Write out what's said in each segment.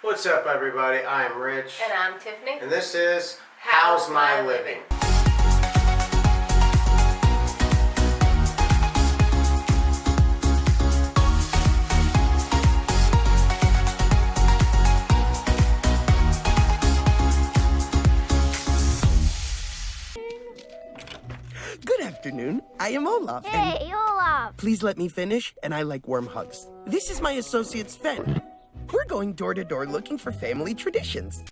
What's up, everybody? I'm Rich. And I'm Tiffany. And this is How's My Living? Good afternoon. I am Olaf. Hey, Olaf. Please let me finish, and I like warm hugs. This is my associate Sven. We're going door to door looking for family traditions.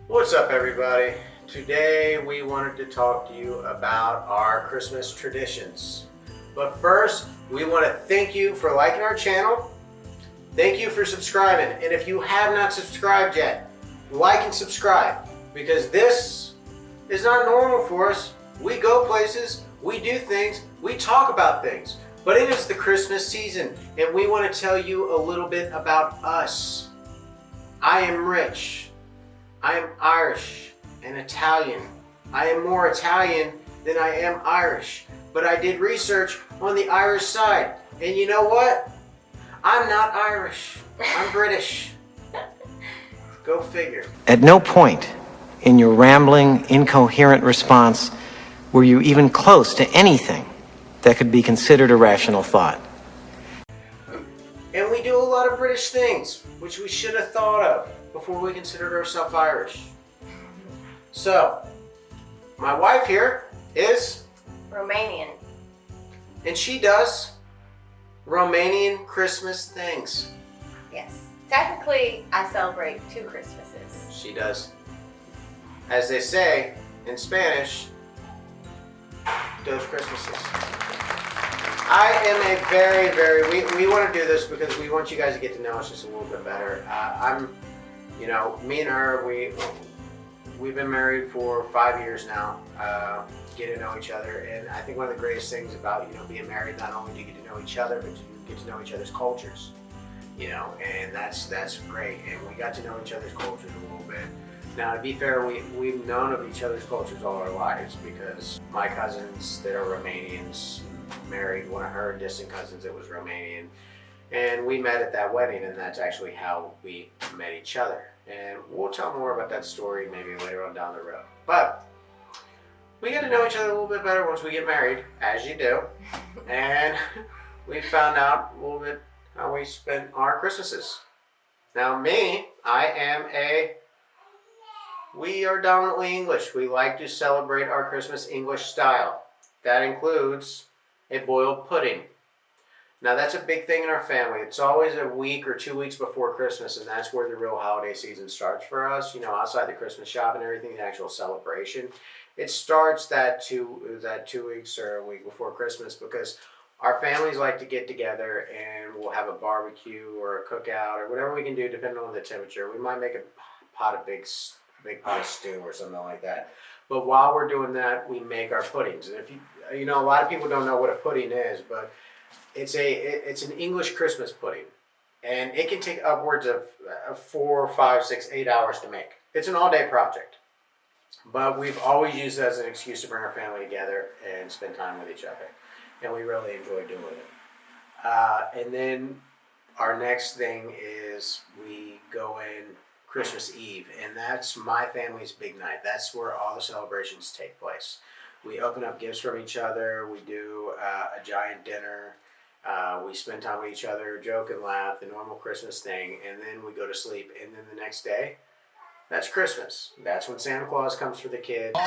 What's up, everybody? Today we wanted to talk to you about our Christmas traditions. But first, we want to thank you for liking our channel. Thank you for subscribing. And if you have not subscribed yet, like and subscribe, because this is not normal for us. We go places, we do things, we talk about things. But it is the Christmas season, and we want to tell you a little bit about us. I am Rich. I am Irish and Italian. I am more Italian than I am Irish. But I did research on the Irish side. And you know what? I'm not Irish. I'm British. Go figure. At no point in your rambling, incoherent response were you even close to anything that could be considered a rational thought. And we do a lot of British things, which we should have thought of before we considered ourselves Irish. So, my wife here is Romanian. and she does Romanian Christmas things. Yes. Technically, I celebrate 2 Christmases. She does. As they say in Spanish, dos Christmases. I am a we want to do this because we want you guys to get to know us just a little bit better. Me and her, we've been married for 5 years now, get to know each other. And I think one of the greatest things about, being married, not only do you get to know each other, but you get to know each other's cultures, and that's great. And we got to know each other's cultures a little bit. Now, to be fair, we've known of each other's cultures all our lives because my cousins that are Romanians married one of her distant cousins that was Romanian. And we met at that wedding, and that's actually how we met each other. And we'll tell more about that story maybe later on down the road. But we get to know each other a little bit better once we get married, as you do. And we found out a little bit how we spent our Christmases. Now we are dominantly English. We like to celebrate our Christmas English style. That includes a boiled pudding. Now that's a big thing in our family. It's always a week or 2 weeks before Christmas, and that's where the real holiday season starts for us. Outside the Christmas shop and everything, the actual celebration, it starts that 2 weeks or a week before Christmas because our families like to get together and we'll have a barbecue or a cookout or whatever we can do depending on the temperature. We might make a big pot of stew or something like that. But while we're doing that, we make our puddings. And if a lot of people don't know what a pudding is, but it's an English Christmas pudding, and it can take upwards of 4, 5, 6, 8 hours to make. It's an all-day project, but we've always used it as an excuse to bring our family together and spend time with each other, and we really enjoy doing it. And then our next thing is we go in Christmas Eve, and that's my family's big night. That's where all the celebrations take place. We open up gifts from each other. We do a giant dinner. We spend time with each other, joke and laugh, the normal Christmas thing, and then we go to sleep. And then the next day, that's Christmas. That's when Santa Claus comes for the kids.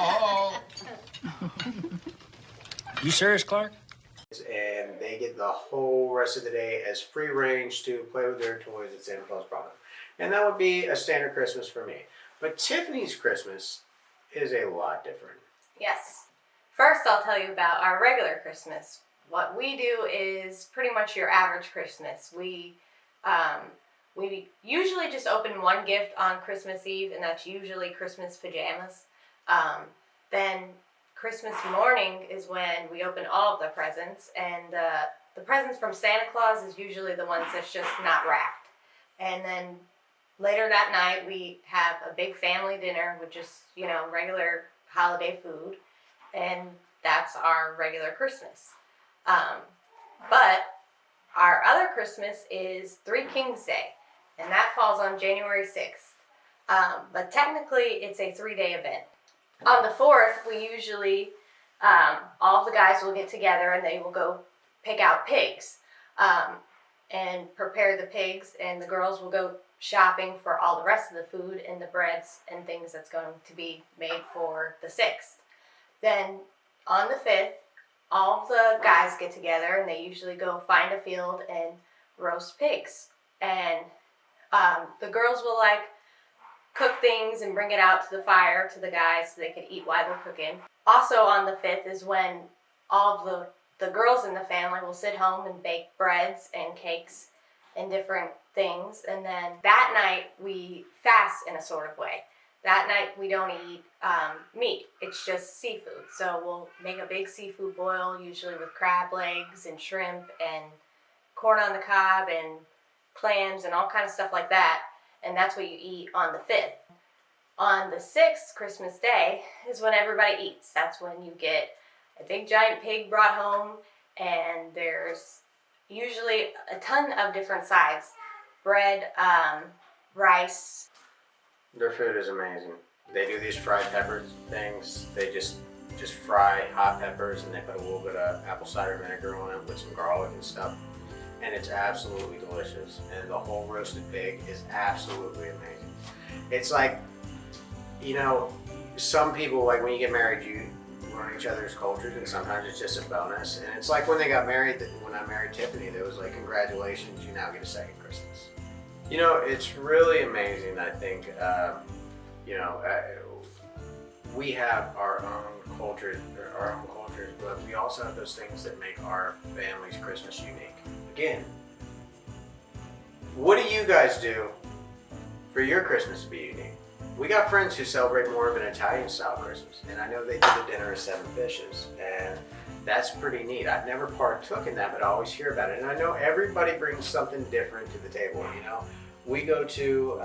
You serious, Clark? And they get the whole rest of the day as free range to play with their toys that Santa Claus brought them. And that would be a standard Christmas for me. But Tiffany's Christmas is a lot different. Yes. First, I'll tell you about our regular Christmas. What we do is pretty much your average Christmas. We usually just open one gift on Christmas Eve, and that's usually Christmas pajamas. Then Christmas morning is when we open all of the presents, and the presents from Santa Claus is usually the ones that's just not wrapped. And then later that night, we have a big family dinner with just, regular holiday food. And that's our regular Christmas. But our other Christmas is Three Kings Day. and that falls on January 6th. But technically, it's a 3-day event. On the 4th, we usually, all the guys will get together and they will go pick out pigs and prepare the pigs, and the girls will go shopping for all the rest of the food and the breads and things that's going to be made for the 6th. Then on the 5th, all the guys get together and they usually go find a field and roast pigs. And the girls will like cook things and bring it out to the fire to the guys so they can eat while they're cooking. Also on the 5th is when all the girls in the family will sit home and bake breads and cakes and different things. And then that night we fast in a sort of way. That night we don't eat meat, it's just seafood. So we'll make a big seafood boil, usually with crab legs and shrimp and corn on the cob and clams and all kinds of stuff like that. And that's what you eat on the 5th. On the 6th, Christmas Day, is when everybody eats. That's when you get a big giant pig brought home, and there's usually a ton of different sides. Bread, rice. Their food is amazing. They do these fried pepper things. They just fry hot peppers and they put a little bit of apple cider vinegar on it with some garlic and stuff. And it's absolutely delicious. And the whole roasted pig is absolutely amazing. It's like, you know, some people, like when you get married, you learn each other's cultures, and sometimes it's just a bonus. And it's like when they got married, when I married Tiffany, there was like, congratulations, you now get a second Christmas. You know, it's really amazing, I think, we have our own cultures, but we also have those things that make our family's Christmas unique. Again, what do you guys do for your Christmas to be unique? We got friends who celebrate more of an Italian style Christmas, and I know they do the dinner of 7 fishes, and that's pretty neat. I've never partook in that, but I always hear about it, and I know everybody brings something different to the table. You know, we go to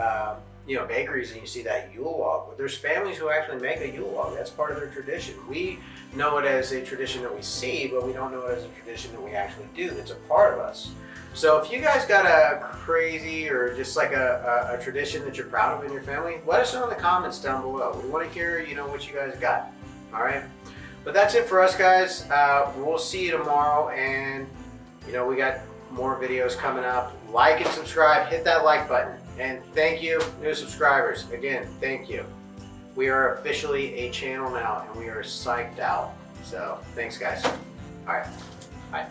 bakeries and you see that Yule log, but there's families who actually make a Yule log. That's part of their tradition. We know it as a tradition that we see, but we don't know it as a tradition that we actually do. That's a part of us. So if you guys got a crazy or just like a tradition that you're proud of in your family, let us know in the comments down below. We want to hear, what you guys got. All right. But that's it for us, guys. We'll see you tomorrow, and we got more videos coming up. Like and subscribe. Hit that like button. And thank you, new subscribers. Again, thank you. We are officially a channel now, and we are psyched out. So thanks, guys. All right. Bye.